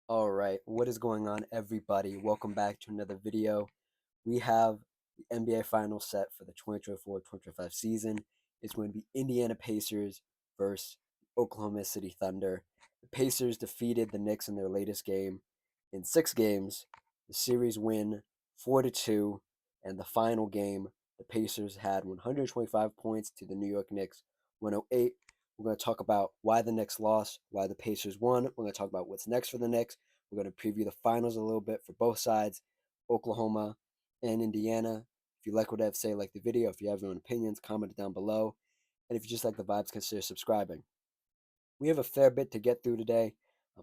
All right, what is going on, everybody? Welcome back to another video. We have the NBA Finals set for the 2024-2025 season. It's going to be Indiana Pacers versus Oklahoma City Thunder. The Pacers defeated the Knicks in their latest game in 6 games. The series win 4-2, and the final game, the Pacers had 125 points to the New York Knicks 108. We're going to talk about why the Knicks lost, why the Pacers won. We're going to talk about what's next for the Knicks. We're going to preview the finals a little bit for both sides, Oklahoma and Indiana. If you like what I have to say, like the video. If you have your own opinions, comment it down below. And if you just like the vibes, consider subscribing. We have a fair bit to get through today.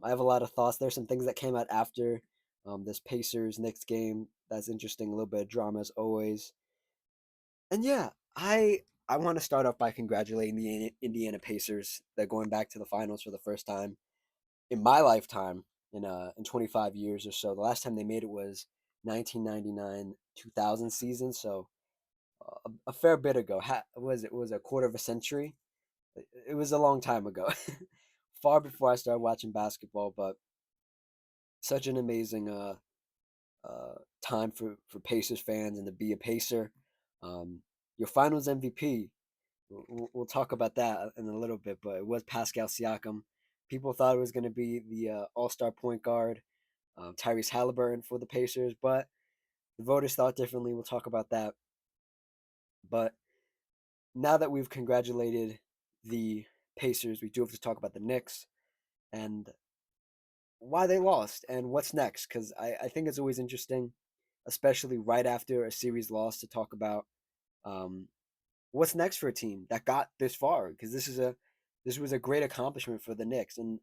I have a lot of thoughts. There's some things that came out after this Pacers Knicks game that's interesting. A little bit of drama as always. And yeah, I want to start off by congratulating the Indiana Pacers. They're going back to the finals for the first time in my lifetime in 25 years or so. The last time they made it was 1999 2000 season, so a fair bit ago. Was a quarter of a century. It was a long time ago, far before I started watching basketball. But such an amazing time for Pacers fans and to be a Pacer. Um, your Finals MVP. We'll talk about that in a little bit, but it was Pascal Siakam. People thought it was going to be the All-Star point guard, Tyrese Halliburton for the Pacers, but the voters thought differently. We'll talk about that. But now that we've congratulated the Pacers, we do have to talk about the Knicks and why they lost and what's next. Because I think it's always interesting, especially right after a series loss, to talk about um, what's next for a team that got this far. Because this was a great accomplishment for the Knicks, and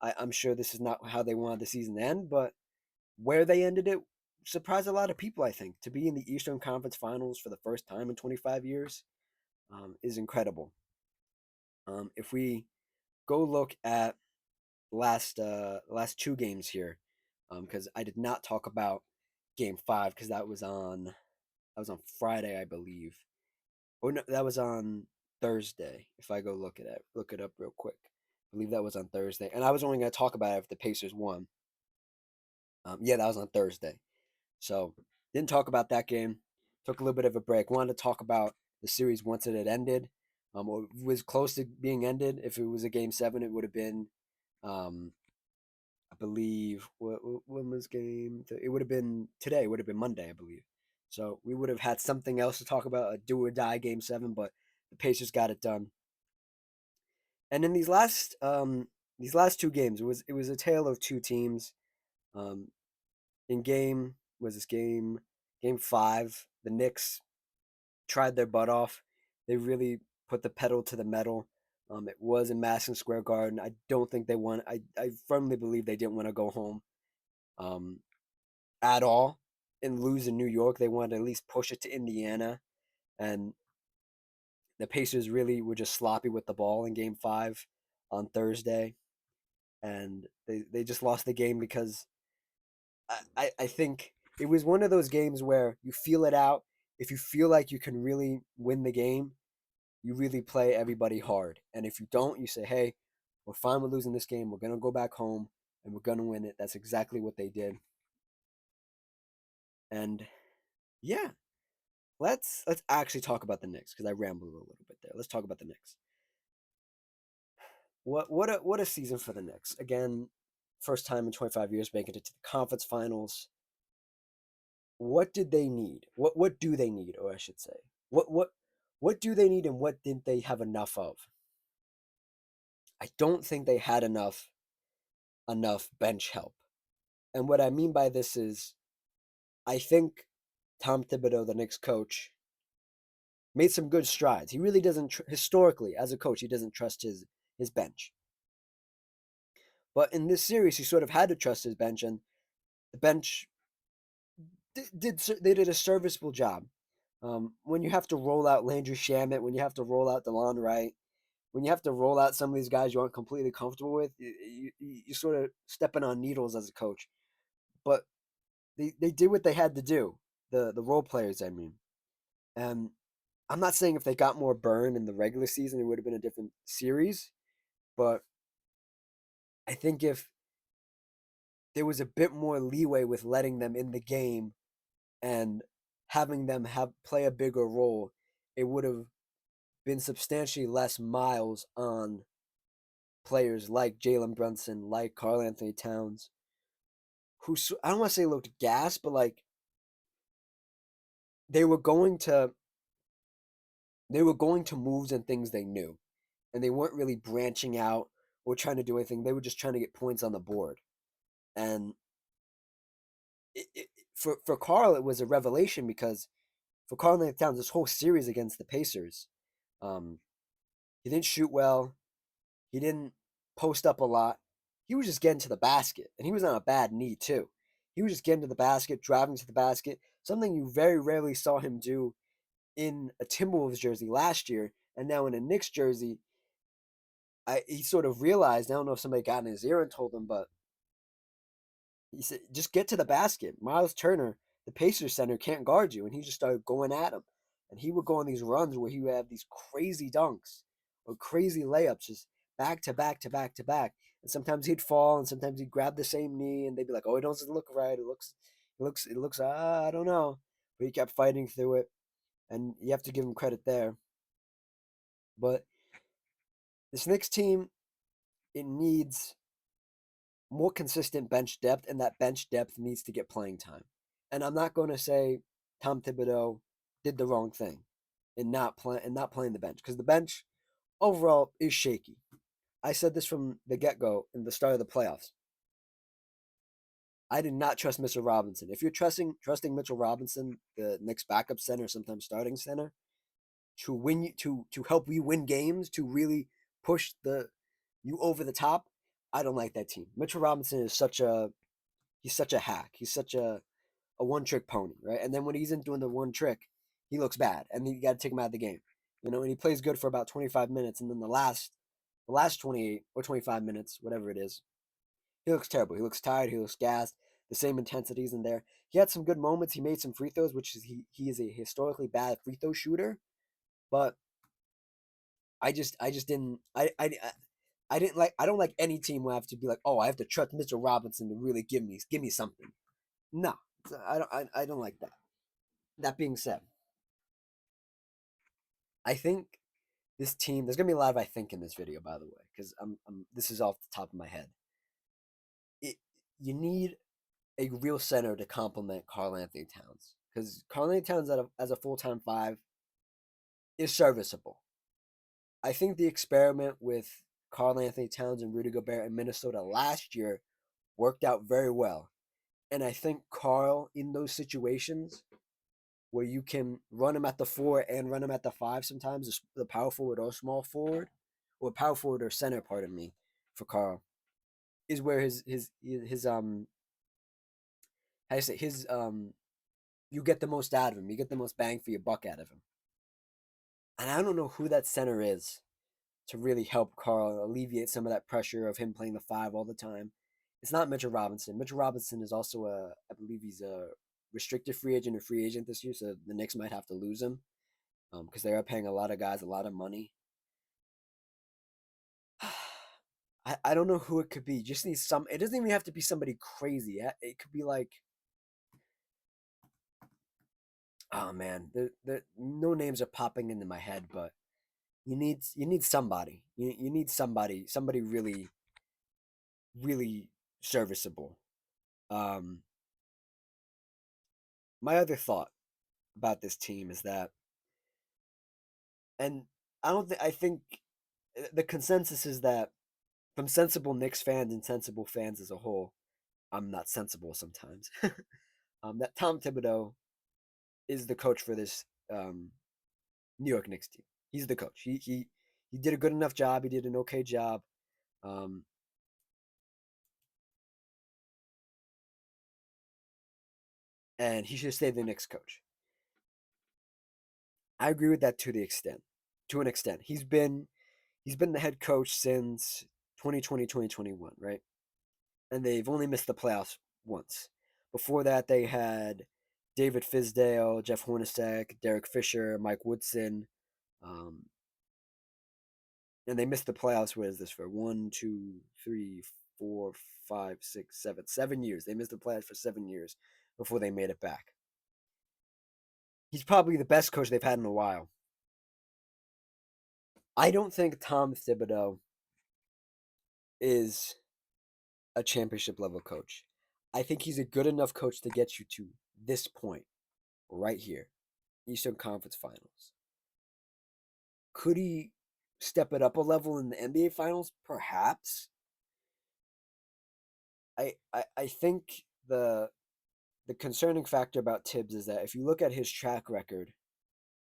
I'm sure this is not how they wanted the season to end, but where they ended it surprised a lot of people. I think to be in the Eastern Conference Finals for the first time in 25 years is incredible. If we go look at last 2 games here, because I did not talk about Game 5 because that was on Friday, I believe. Oh no, that was on Thursday. If I go look it up real quick, I believe that was on Thursday, and I was only going to talk about it if the Pacers won. Yeah, that was on Thursday. So didn't talk about that game. Took a little bit of a break. Wanted to talk about the series once it had ended. Or was close to being ended. If it was a game 7, it would have been, um, I believe, when was game? It would have been today. It would have been Monday, I believe. So we would have had something else to talk about, a do or die game 7. But the Pacers got it done. And in these last 2 games, it was a tale of two teams. Um, in game was this game 5, the Knicks tried their butt off. They really put the pedal to the metal. It was in Madison Square Garden. I don't think they won. I firmly believe they didn't want to go home um, at all and lose in New York. They wanted to at least push it to Indiana. And the Pacers really were just sloppy with the ball in game 5 on Thursday. And they just lost the game because I think it was one of those games where you feel it out. If you feel like you can really win the game, you really play everybody hard. And if you don't, you say, hey, we're fine with losing this game. We're going to go back home and we're going to win it. That's exactly what they did. And yeah, let's actually talk about the Knicks because I rambled a little bit there. Let's talk about the Knicks. What a season for the Knicks. Again, first time in 25 years making it to the conference finals. What did they need? What do they need, or I should say, what what what do they need, and what didn't they have enough of? I don't think they had enough bench help. And what I mean by this is, I think Tom Thibodeau, the Knicks coach, made some good strides. He really doesn't historically, as a coach, he doesn't trust his bench. But in this series, he sort of had to trust his bench, and the bench they did a serviceable job. When you have to roll out Landry Shamet, when you have to roll out DeLon Wright, when you have to roll out some of these guys you aren't completely comfortable with, you sort of stepping on needles as a coach. But they did what they had to do. The role players, I mean. And I'm not saying if they got more burn in the regular season, it would have been a different series. But I think if there was a bit more leeway with letting them in the game and having them have play a bigger role, it would have been substantially less miles on players like Jalen Brunson, like Karl Anthony Towns, who I don't want to say looked gassed, but like they were going to moves and things they knew, and they weren't really branching out or trying to do anything. They were just trying to get points on the board, and for Karl, it was a revelation because for Karl Anthony Towns, this whole series against the Pacers, um, he didn't shoot well. He didn't post up a lot. He was just getting to the basket, and he was on a bad knee too. He was just getting to the basket, driving to the basket, something you very rarely saw him do in a Timberwolves jersey last year, and now in a Knicks jersey. He sort of realized. I don't know if somebody got in his ear and told him, but he said, "Just get to the basket." Miles Turner, the Pacers center, can't guard you, and he just started going at him. And he would go on these runs where he would have these crazy dunks or crazy layups, just back to back to back to back. And sometimes he'd fall, and sometimes he'd grab the same knee, and they'd be like, "Oh, it doesn't look right. It looks. I don't know." But he kept fighting through it, and you have to give him credit there. But this Knicks team, it needs more consistent bench depth, and that bench depth needs to get playing time. And I'm not going to say Tom Thibodeau did the wrong thing in not playing the bench, because the bench overall is shaky. I said this from the get go in the start of the playoffs. I did not trust Mitchell Robinson. If you're trusting Mitchell Robinson, the Knicks backup center, sometimes starting center, to win you to help you win games, to really push you over the top, I don't like that team. Mitchell Robinson is he's such a hack. He's such a one trick pony, right? And then when he isn't doing the one trick, he looks bad, and then you got to take him out of the game, And he plays good for about 25 minutes, and then the last 28 or 25 minutes, whatever it is, he looks terrible. He looks tired. He looks gassed. The same intensity's in there. He had some good moments. He made some free throws, which is he is a historically bad free throw shooter, but I just didn't I didn't like I don't like any team who have to be like, oh, I have to trust Mitchell Robinson to really give me something. No, I don't like that. That being said, I think this team, there's gonna be a lot of I think in this video, by the way, because this is off the top of my head. It You need a real center to complement Karl Anthony Towns, because Karl Anthony Towns as a full time five is serviceable. I think the experiment with Karl Anthony Towns and Rudy Gobert in Minnesota last year worked out very well. And I think Karl, in those situations where you can run him at the four and run him at the five sometimes, the power forward or small forward, or power forward or center, pardon me, for Karl, is where his how do you say, his you get the most out of him. You get the most bang for your buck out of him. And I don't know who that center is to really help Karl alleviate some of that pressure of him playing the five all the time. It's not Mitchell Robinson. Mitchell Robinson is also I believe he's a restricted free agent or free agent this year, so the Knicks might have to lose him because they are paying a lot of guys a lot of money. I don't know who it could be. Just need some. It doesn't even have to be somebody crazy. It could be like, oh man, no names are popping into my head, but you need somebody. You need somebody really really serviceable. Um, my other thought about this team is that, and I think the consensus is that from sensible Knicks fans and sensible fans as a whole, I'm not sensible sometimes. That Tom Thibodeau is the coach for this New York Knicks team. He's the coach. He did a good enough job. He did an okay job. Um, and he should stay the Knicks coach. I agree with that to an extent. He's been the head coach since 2020, 2021, right? And they've only missed the playoffs once. Before that, they had David Fizdale, Jeff Hornacek, Derek Fisher, Mike Woodson, um, and they missed the playoffs. What is this for? 1, 2, 3, four, 5, 6, 7, 7 years. They missed the playoffs for 7 years before they made it back. He's probably the best coach they've had in a while. I don't think Tom Thibodeau is a championship level coach. I think he's a good enough coach to get you to this point right here, Eastern Conference Finals. Could he step it up a level in the NBA Finals? Perhaps. I think the concerning factor about Tibbs is that if you look at his track record,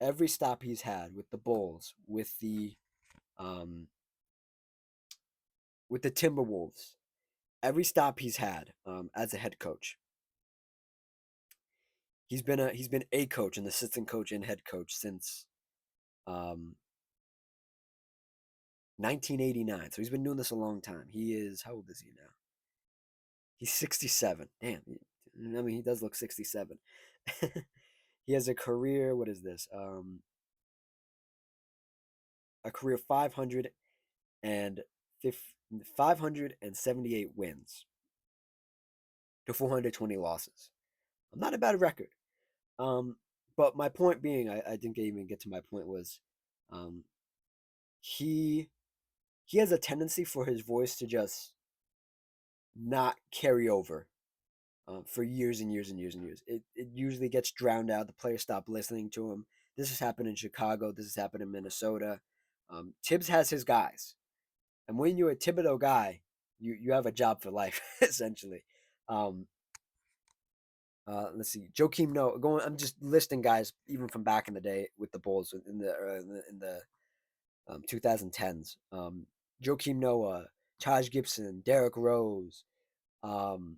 every stop he's had with the Bulls, um, with the Timberwolves, every stop he's had as a head coach, he's been a coach, an assistant coach, and head coach since um, 1989. So he's been doing this a long time. He is how old is he now? He's 67. Damn, I mean he does look 67. He has a career. What is this? A career 578 wins to 420 losses. Not a bad record. Um, but my point being, I didn't even get to my point was, um, he he has a tendency for his voice to just not carry over for years and years and years and years. It usually gets drowned out. The players stop listening to him. This has happened in Chicago. This has happened in Minnesota. Tibbs has his guys, and when you're a Thibodeau guy, you have a job for life essentially. Um, let's see, Joakim Noah. Going, I'm just listing guys even from back in the day with the Bulls in the 2010s. Joakim Noah, Taj Gibson, Derrick Rose, um,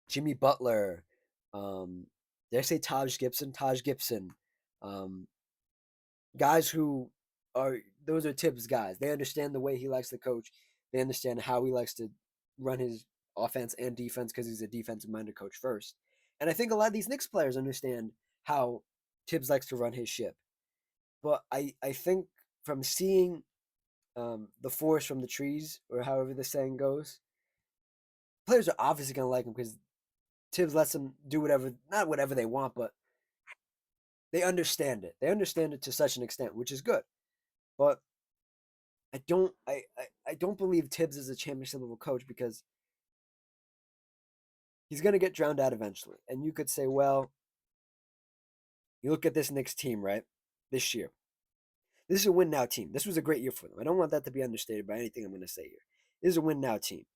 Jimmy Butler. Um, did I say Taj Gibson? Taj Gibson. Um, guys who are those are Tibbs guys. They understand the way he likes to coach. They understand how he likes to run his offense and defense because he's a defensive minded coach first. And I think a lot of these Knicks players understand how Tibbs likes to run his ship. But I think from seeing the forest from the trees, or however the saying goes, players are obviously going to like him because Tibbs lets them do whatever, not whatever they want, but they understand it. They understand it to such an extent, which is good. But I don't believe Tibbs is a championship level coach because he's going to get drowned out eventually. And you could say, well, you look at this Knicks team, right? This year. This is a win now team. This was a great year for them. I don't want that to be understated by anything I'm going to say here. This is a win now team.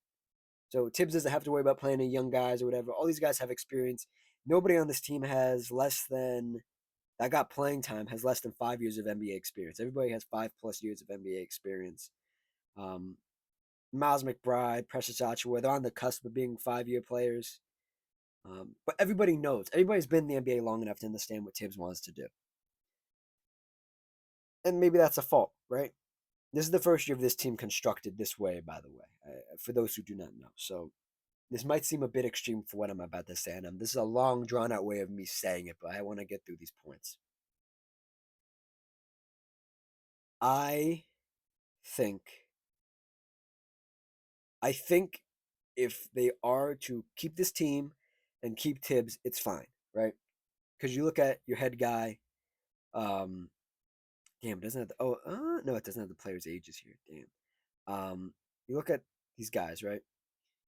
So Tibbs doesn't have to worry about playing any young guys or whatever. All these guys have experience. Nobody on this team has less than that got playing time has less than 5 years of NBA experience. Everybody has 5+ years of NBA experience. Um, Miles McBride, Precious Achiuwa, they're on the cusp of being 5-year players. But everybody knows. Everybody's been in the NBA long enough to understand what Tibbs wants to do. And maybe that's a fault, right? This is the first year of this team constructed this way, by the way, for those who do not know. So this might seem a bit extreme for what I'm about to say, and this is a long, drawn-out way of me saying it, but I want to get through these points. I think, I think if they are to keep this team and keep Tibbs, it's fine, right? Because you look at your head guy. Um, Damn, it doesn't have the. Oh, no, it doesn't have the players' ages here. Damn. You look at these guys, right?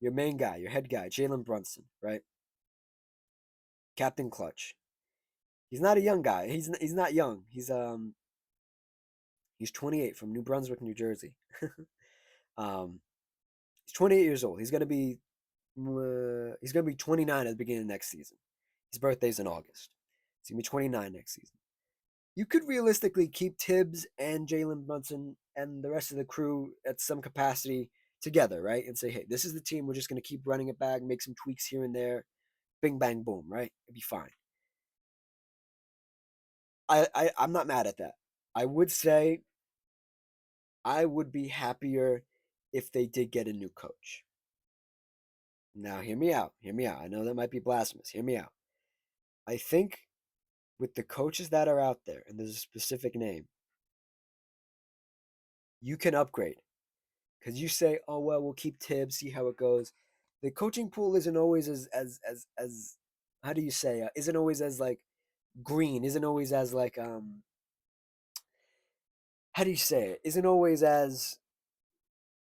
Your main guy, your head guy, Jalen Brunson, right? Captain Clutch. He's not a young guy. He's not young. He's 28 from New Brunswick, New Jersey. um, he's 28 years old. He's gonna be 29 at the beginning of next season. His birthday's in August. He's gonna be 29 next season. You could realistically keep Tibbs and Jalen Brunson and the rest of the crew at some capacity together, right? And say, hey, this is the team. We're just gonna keep running it back, make some tweaks here and there. Bing bang boom, right? It'd be fine. I'm not mad at that. I would say I would be happier if they did get a new coach. Now, hear me out. Hear me out. I know that might be blasphemous. Hear me out. I think with the coaches that are out there, and there's a specific name, you can upgrade. because you say, "Oh well, we'll keep Tibbs, see how it goes." The coaching pool isn't always as how do you say? Isn't always as like green. Isn't always as like how do you say it? Isn't always as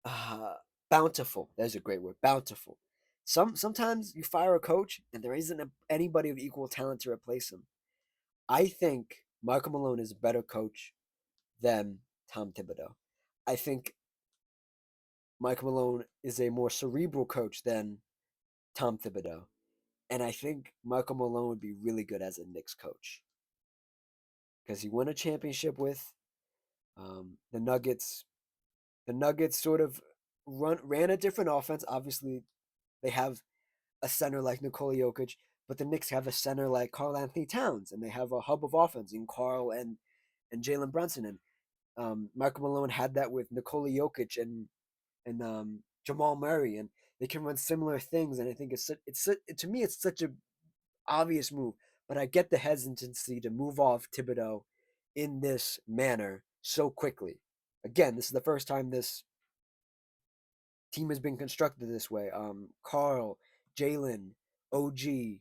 uh, bountiful. There's a great word, bountiful. Sometimes you fire a coach and there isn't anybody of equal talent to replace him. I think Michael Malone is a better coach than Tom Thibodeau. I think Michael Malone is a more cerebral coach than Tom Thibodeau. And I think Michael Malone would be really good as a Knicks coach because he won a championship with the Nuggets. The Nuggets sort of ran a different offense. Obviously, they have a center like Nikola Jokic, but the Knicks have a center like Karl Anthony Towns, and they have a hub of offense in Karl and Jalen Brunson. And Michael Malone had that with Nikola Jokic and Jamal Murray, and they can run similar things. And I think it's to me it's such a obvious move, but I get the hesitancy to move off Thibodeau in this manner so quickly. Again, this is the first time this team has been constructed this way. Carl, Jalen, OG,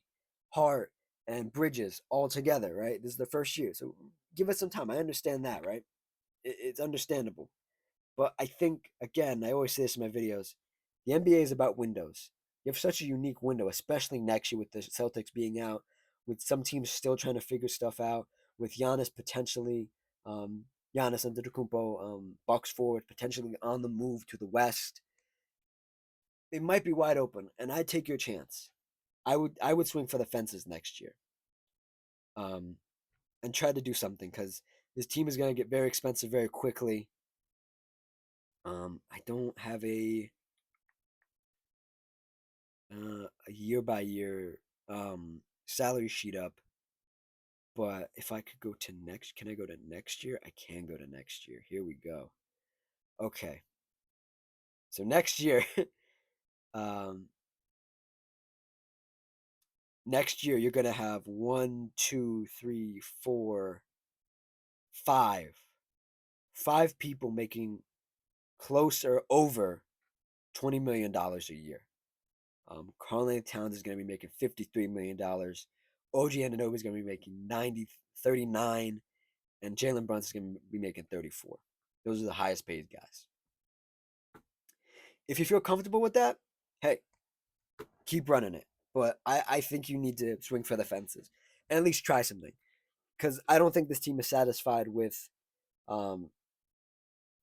Hart, and Bridges all together, right? This is the first year. So give us some time. I understand that, right? It's understandable. But I think, again, I always say this in my videos, the NBA is about windows. You have such a unique window, especially next year with the Celtics being out, with some teams still trying to figure stuff out, with Giannis potentially, um, Giannis Antetokounmpo, Bucks forward, potentially on the move to the West. It might be wide open, and I'd take your chance. I would swing for the fences next year, um, and try to do something because this team is going to get very expensive very quickly. I don't have a year by year salary sheet up, but if I could go to next, can I go to next year? I can go to next year. Here we go. Okay, so next year, um, next year you're gonna have one, two, three, four, five people making close or over $20 million a year. Karl Towns is going to be making $53 million. OG Anunoby is going to be making 39, and Jalen Brunson is going to be making 34. Those are the highest paid guys. If you feel comfortable with that, hey, keep running it. But I think you need to swing for the fences and at least try something. Because I don't think this team is satisfied with um,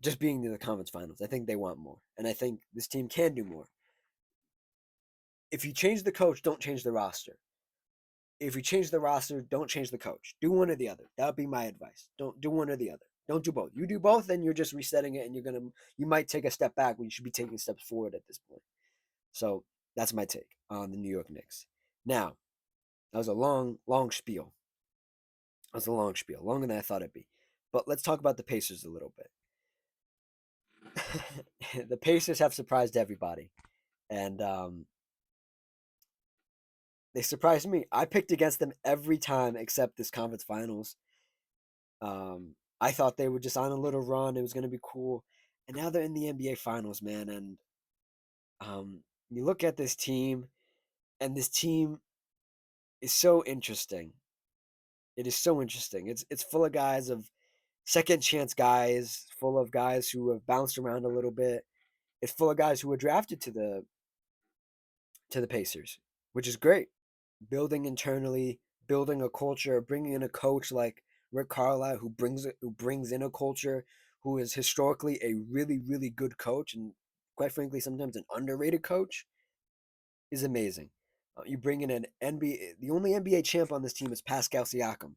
just being in the conference finals. I think they want more. And I think this team can do more. If you change the coach, don't change the roster. If you change the roster, don't change the coach. Do one or the other. That would be my advice. Don't do one or the other. Don't do both. You do both, then you're just resetting it, and you might take a step back when you should be taking steps forward at this point. So that's my take on the New York Knicks. Now, that was a long spiel. That was a long spiel, longer than I thought it'd be. But let's talk about the Pacers a little bit. The Pacers have surprised everybody, and they surprised me. I picked against them every time except this conference finals. I thought they were just on a little run. It was going to be cool. And now they're in the NBA finals, man. And you look at this team, and this team is so interesting. It is so interesting. It's full of guys of second chance guys, full of guys who have bounced around a little bit. It's full of guys who were drafted to the Pacers, which is great. Building internally, building a culture, bringing in a coach like Rick Carlisle who brings in a culture, who is historically a really good coach and quite frankly sometimes an underrated coach is amazing. You bring in an NBA, the only NBA champ on this team is Pascal Siakam,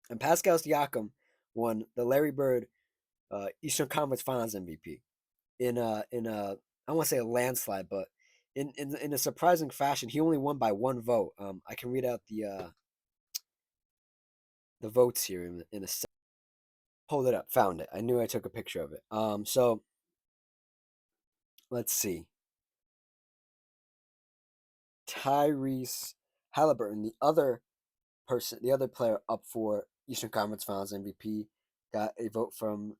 and Pascal Siakam won the Larry Bird Eastern Conference Finals MVP in a I don't want to say a landslide, but in a surprising fashion. He only won by one vote. I can read out the votes here in a second. Hold it up, found it. I knew I took a picture of it. So let's see. Tyrese Halliburton, the other player up for Eastern Conference Finals MVP, got a vote from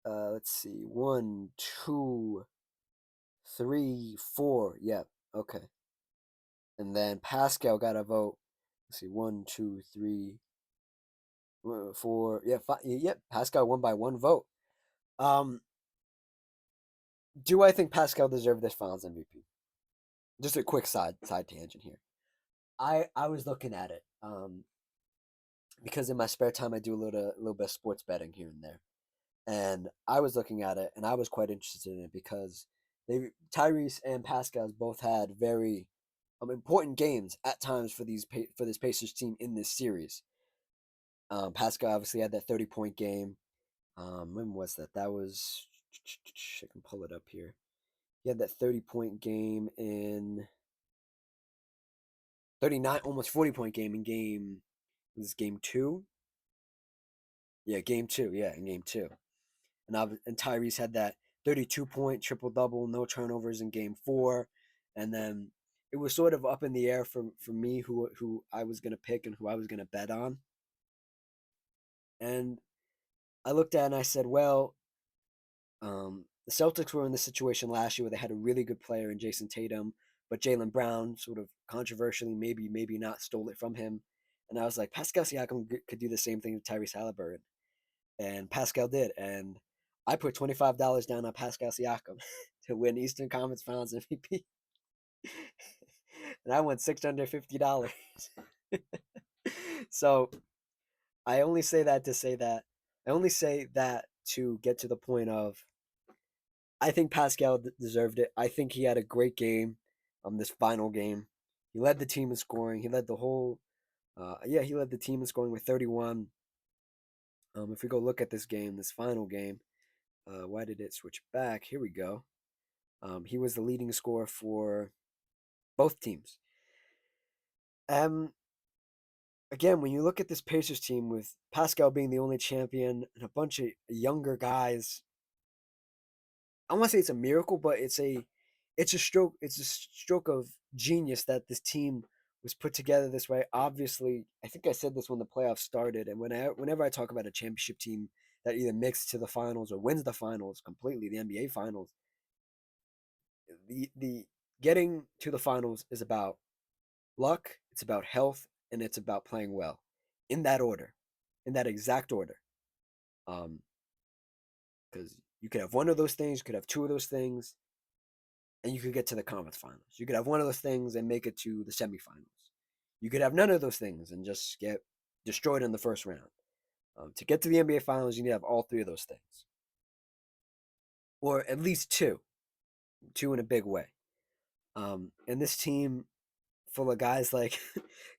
Let's see. One, two, three, four. Yep. Okay. And then Pascal got a vote. Let's see. One, two, three, four. Yeah, five. Yep. Pascal won by one vote. Um, do I think Pascal deserved this Finals MVP? Just a quick side tangent here. I was looking at it because in my spare time I do a little bit of sports betting here and there, and I was looking at it and I was quite interested in it because they Tyrese and Pascal's both had very important games at times for for this Pacers team in this series. Pascal obviously had that 30-point game. When was that? That was I can pull it up here. He had that 30-point game in 39, almost 40-point game in game. Was this game two? Yeah, game two. Yeah, in game two. And Tyrese had that 32-point triple double, no turnovers in game four, and then it was sort of up in the air for me who I was gonna pick and who I was gonna bet on. And I looked at it and I said, well, the Celtics were in this situation last year where they had a really good player in Jason Tatum, but Jaylen Brown sort of controversially, maybe not, stole it from him. And I was like, Pascal Siakam could do the same thing to Tyrese Halliburton, and Pascal did. And I put $25 down on Pascal Siakam to win Eastern Conference Finals MVP, and I won $650. So I only say that to say that I only say that to get to the point of I think Pascal deserved it. I think he had a great game this final game. He led the team in scoring. He led the whole he led the team in scoring with 31. If we go look at this game, this final game, why did it switch back? Here we go. He was the leading scorer for both teams. Um, Again, when you look at this Pacers team with Pascal being the only champion and a bunch of younger guys, I want to say it's a miracle, but it's a stroke. It's a stroke of genius that this team was put together this way. Obviously, I think I said this when the playoffs started, and whenever I talk about a championship team that either makes it to the finals or wins the finals completely, the NBA finals, the getting to the finals is about luck, it's about health, and it's about playing well, in that order, in that exact order. Um, because you could have one of those things, you could have two of those things, and you could get to the conference finals. You could have one of those things and make it to the semifinals. You could have none of those things and just get destroyed in the first round. To get to the NBA finals, you need to have all three of those things, or at least two in a big way. And this team full of guys like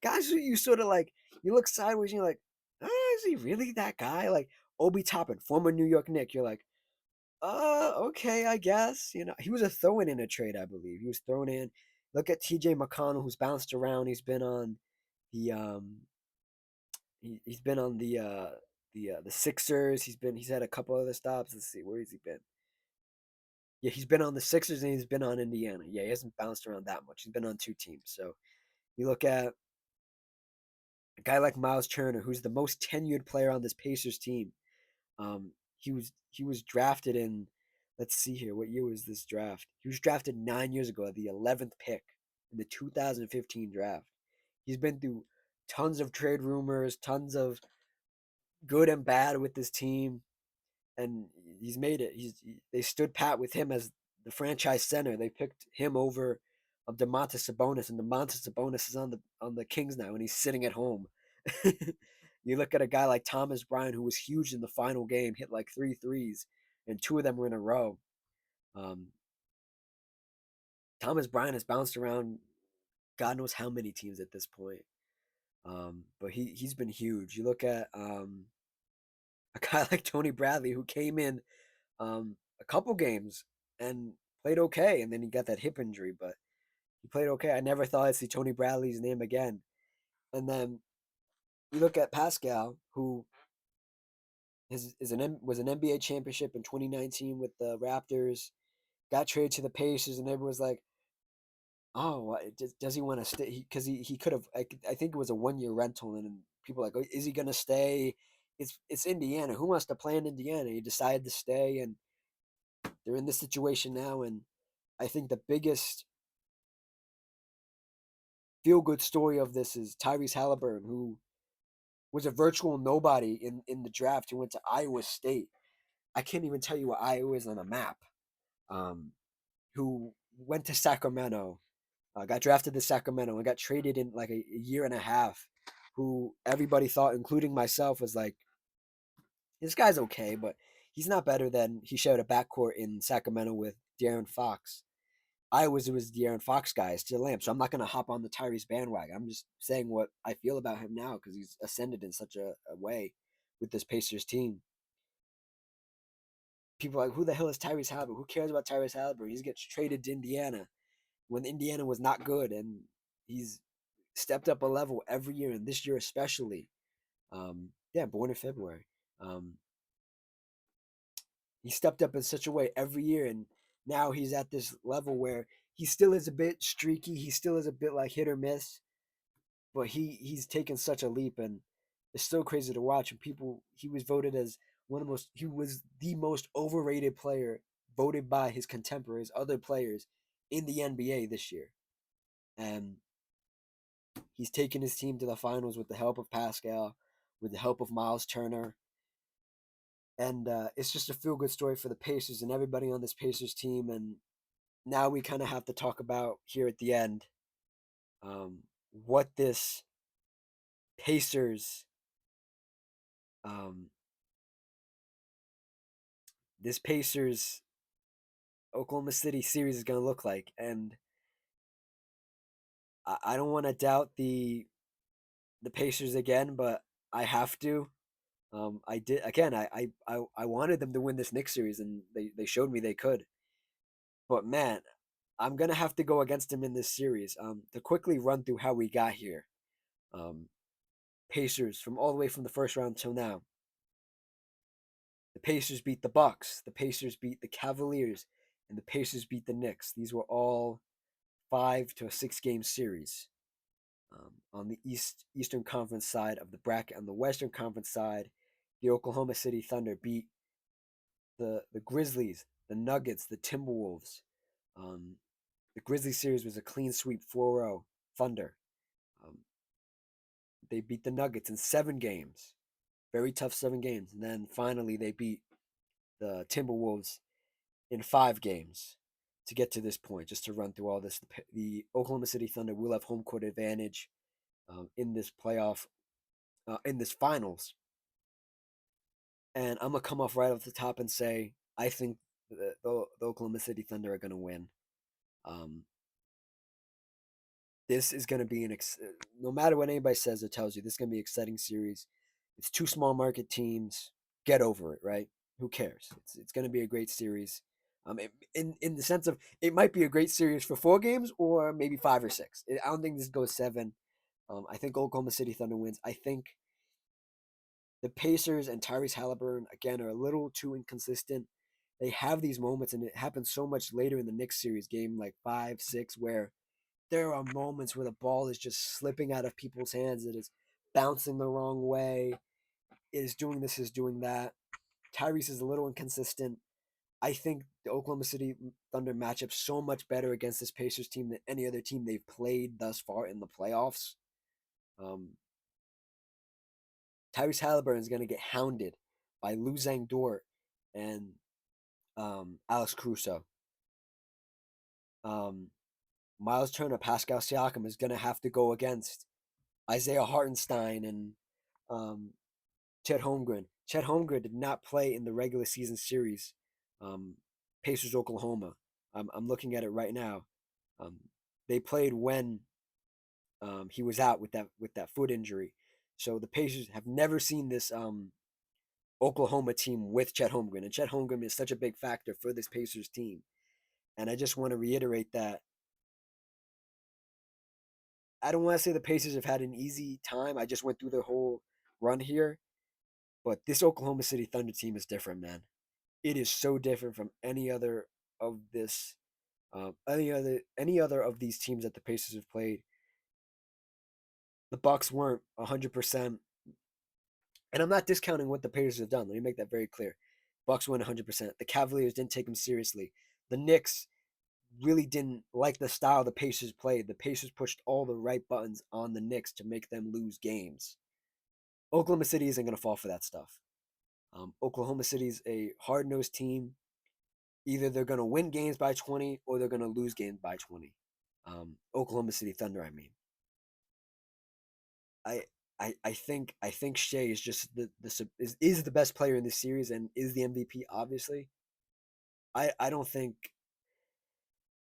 guys who you sort of like, you look sideways and you're like, is he really that guy? Like Obi Toppin, former New York Knick. You're like, okay, I guess. He was a throw-in a trade, I believe. He was thrown in. Look at TJ McConnell, who's bounced around. He's been on the he's been on the Sixers. He's had a couple other stops. Let's see, where has he been? Yeah, he's been on the Sixers and he's been on Indiana. Yeah, he hasn't bounced around that much. He's been on two teams. So you look at a guy like Miles Turner, who's the most tenured player on this Pacers team. He was drafted in. Let's see here. What year was this draft? He was drafted 9 years ago at the 11th pick in the 2015 draft. He's been through tons of trade rumors, tons of good and bad with this team, and he's made it. They stood pat with him as the franchise center. They picked him over of Domantas Sabonis, and Domantas Sabonis is on the Kings now, and he's sitting at home. You look at a guy like Thomas Bryant, who was huge in the final game, hit like 3 threes, and two of them were in a row. Um, Thomas Bryant has bounced around God knows how many teams at this point. But he's been huge. You look at a guy like Tony Bradley, who came in a couple games and played okay, and then he got that hip injury, but he played okay. I never thought I'd see Tony Bradley's name again. And then you look at Pascal, who was an NBA championship in 2019 with the Raptors, got traded to the Pacers, and everyone was like, "Oh, does he want to stay?" Because he could have. I think it was a 1 year rental, and people were like, "Oh, is he gonna stay?" it's Indiana. Who wants to play in Indiana? He decided to stay, and they're in this situation now. And I think the biggest feel good story of this is Tyrese Halliburton, who was a virtual nobody in the draft, who went to Iowa State. I can't even tell you what Iowa is on a map. Um, who went to Sacramento, got drafted to Sacramento, and got traded in like a year and a half. Who everybody thought, including myself, was like, this guy's okay, but he's not better than he shared a backcourt in Sacramento with De'Aaron Fox. I was it was De'Aaron Fox guy, still am. So I'm not gonna hop on the Tyrese bandwagon. I'm just saying what I feel about him now because he's ascended in such a way with this Pacers team. People are like, who the hell is Tyrese Halliburton? Who cares about Tyrese Halliburton? He gets traded to Indiana when Indiana was not good, and he's stepped up a level every year, and this year especially. Yeah, born in February. Um, he stepped up in such a way every year, and now he's at this level where he still is a bit streaky. He still is a bit like hit or miss, but he's taken such a leap, and it's still crazy to watch. And people, he was voted as one of the most, he was the most overrated player voted by his contemporaries, other players in the NBA this year, and he's taken his team to the finals with the help of Pascal, with the help of Miles Turner, and it's just a feel good story for the Pacers and everybody on this Pacers team. And now we kind of have to talk about here at the end um, what Pacers um, this Pacers Oklahoma City series is going to look like. And I don't want to doubt the Pacers again, but I have to. I did again. I wanted them to win this Knicks series, and they showed me they could. But man, I'm gonna have to go against them in this series. To quickly run through how we got here. Um, Pacers from all the way from the first round till now. The Pacers beat the Bucks. The Pacers beat the Cavaliers, and the Pacers beat the Knicks. These were all 5 to 6 game series. On the Eastern Conference side of the bracket, on the Western Conference side, the Oklahoma City Thunder beat the Grizzlies, the Nuggets, the Timberwolves. Um, the Grizzlies series was a clean sweep 4-0 Thunder. Um, they beat the Nuggets in 7 games, very tough 7 games, and then finally they beat the Timberwolves in 5 games to get to this point. Just to run through all this, the Oklahoma City Thunder will have home court advantage in this playoff, in this finals. And I'm gonna come off right off the top and say I think the Oklahoma City Thunder are gonna win. Um, this is gonna be no matter what anybody says or tells you, this is gonna be an exciting series. It's 2 small market teams. Get over it, right? Who cares? It's gonna be a great series. In the sense of it might be a great series for 4 games or maybe 5 or 6. I don't think this goes 7. I think Oklahoma City Thunder wins. I think the Pacers and Tyrese Halliburton again are a little too inconsistent. They have these moments, and it happens so much later in the Knicks series, game like 5, 6, where there are moments where the ball is just slipping out of people's hands. It is bouncing the wrong way. It is doing this, is doing that. Tyrese is a little inconsistent. I think the Oklahoma City Thunder match up so much better against this Pacers team than any other team they've played thus far in the playoffs. Um, Tyrese Halliburton is going to get hounded by Lou Dort and Alex Caruso. Miles Turner, Pascal Siakam is going to have to go against Isaiah Hartenstein and Chet Holmgren. Chet Holmgren did not play in the regular season series, Pacers Oklahoma. I'm looking at it right now. Um, they played when he was out with that foot injury. So the Pacers have never seen this Oklahoma team with Chet Holmgren, and Chet Holmgren is such a big factor for this Pacers team. And I just want to reiterate that I don't want to say the Pacers have had an easy time. I just went through their whole run here, but this Oklahoma City Thunder team is different, man. It is so different from any other of this, any other of these teams that the Pacers have played. The Bucks weren't 100%. And I'm not discounting what the Pacers have done. Let me make that very clear. Bucks win 100%. The Cavaliers didn't take them seriously. The Knicks really didn't like the style the Pacers played. The Pacers pushed all the right buttons on the Knicks to make them lose games. Oklahoma City isn't going to fall for that stuff. Oklahoma City's a hard-nosed team. Either they're going to win games by 20 or they're going to lose games by 20. Oklahoma City Thunder, I mean. I I think Shea is just is the best player in this series and is the MVP. Obviously, I don't think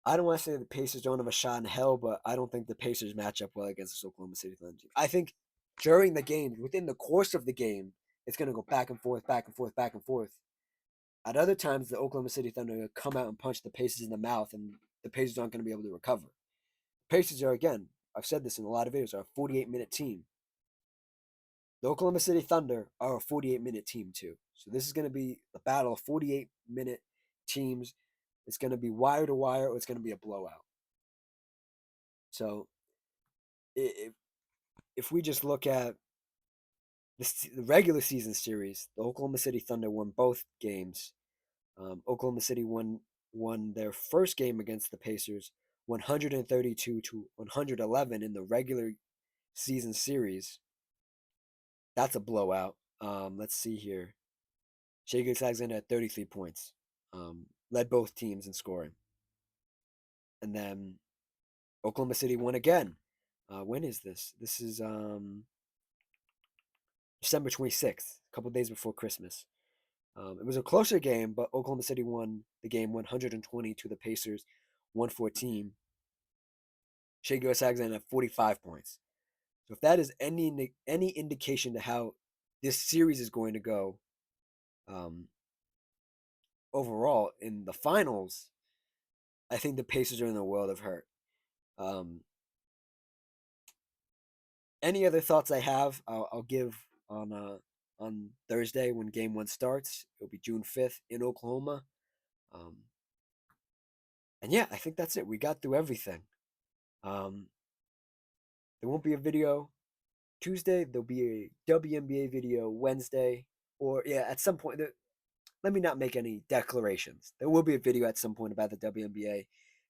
I don't want to say the Pacers don't have a shot in hell, but I don't think the Pacers match up well against this Oklahoma City Thunder team. I think during the game, within the course of the game, it's going to go back and forth, back and forth, back and forth. At other times, the Oklahoma City Thunder are going to come out and punch the Pacers in the mouth, and the Pacers aren't going to be able to recover. Pacers are, again, I've said this in a lot of videos, are a 48-minute team. The Oklahoma City Thunder are a 48-minute team too. So this is going to be a battle of 48-minute teams. It's going to be wire to wire or it's going to be a blowout. So if we just look at the regular season series, the Oklahoma City Thunder won both games. Oklahoma City won their first game against the Pacers 132 to 111 in the regular season series. That's a blowout. Let's see here. Shea Alexander had 33 points. Led both teams in scoring. And then Oklahoma City won again. When is this? This is December 26th, a couple days before Christmas. It was a closer game, but Oklahoma City won the game 120 to the Pacers 114. Shea Alexander had 45 points. So if that is any indication to how this series is going to go, overall in the finals, I think the Pacers are in a world of hurt. Um, any other thoughts I have, I'll give on Thursday when Game 1 starts. It'll be June 5th in Oklahoma. Um, and yeah, I think that's it. We got through everything. Um, there won't be a video Tuesday. There'll be a WNBA video Wednesday, or yeah, at some point. Let me not make any declarations. There will be a video at some point about the WNBA.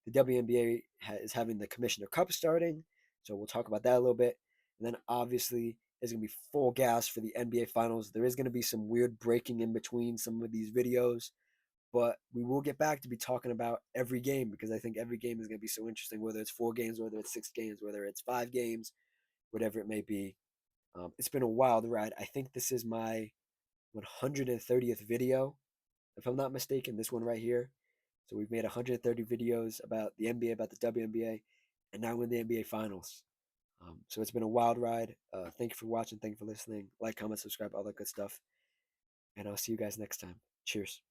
The WNBA is having the Commissioner Cup starting, so we'll talk about that a little bit. And then obviously there's going to be full gas for the NBA Finals. There is going to be some weird breaking in between some of these videos, but we will get back to be talking about every game because I think every game is going to be so interesting, whether it's 4 games, whether it's 6 games, whether it's 5 games, whatever it may be. It's been a wild ride. I think this is my 130th video if I'm not mistaken, this one right here. So we've made 130 videos about the NBA, about the WNBA, and now we're in the NBA Finals. So it's been a wild ride. Thank you for watching. Thank you for listening. Like, comment, subscribe, all that good stuff. And I'll see you guys next time. Cheers.